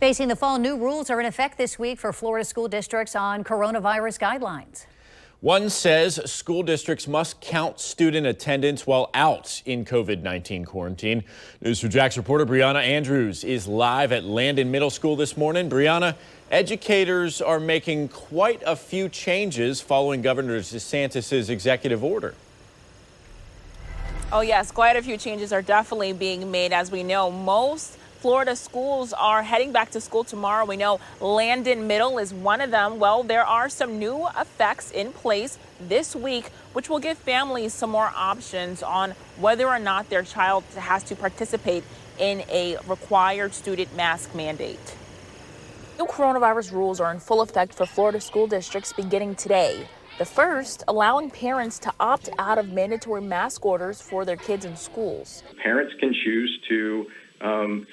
Facing the fall, new rules are in effect this week for Florida school districts on coronavirus guidelines. One says school districts must count student attendance while out in COVID-19 quarantine. News4JAX reporter Brianna Andrews is live at Landon Middle School this morning. Brianna, educators are making quite a few changes following Governor DeSantis' executive order. Oh, yes, quite a few changes are definitely being made. As we know, most Florida schools are heading back to school tomorrow. We know Landon Middle is one of them. Well, there are some new effects in place this week, which will give families some more options on whether or not their child has to participate in a required student mask mandate. New coronavirus rules are in full effect for Florida school districts beginning today. The first, allowing parents to opt out of mandatory mask orders for their kids in schools. Parents can choose to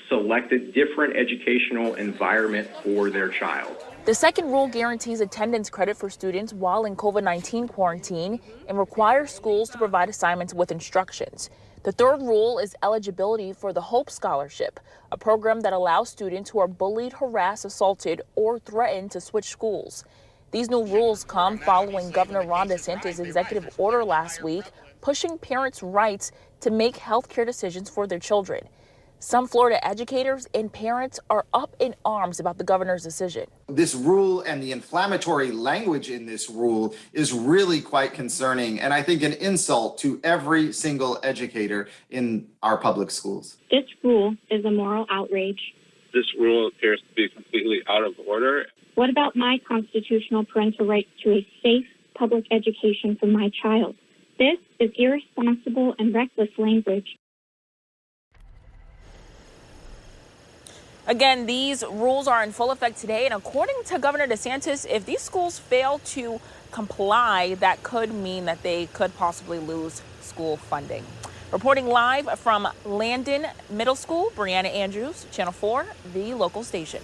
select a different educational environment for their child. The second rule guarantees attendance credit for students while in COVID-19 quarantine and requires schools to provide assignments with instructions. The third rule is eligibility for the Hope Scholarship, a program that allows students who are bullied, harassed, assaulted, or threatened to switch schools. These new rules come following Governor Ron DeSantis' executive order last week, pushing parents' rights to make health care decisions for their children. Some Florida educators and parents are up in arms about the governor's decision. This rule and the inflammatory language in this rule is really quite concerning, and I think an insult to every single educator in our public schools. This rule is a moral outrage. This rule appears to be completely out of order. What about my constitutional parental right to a safe public education for my child? This is irresponsible and reckless language. Again, these rules are in full effect today, and according to Governor DeSantis, if these schools fail to comply, that could mean that they could possibly lose school funding. Reporting live from Landon Middle School, Brianna Andrews, Channel 4, the local station.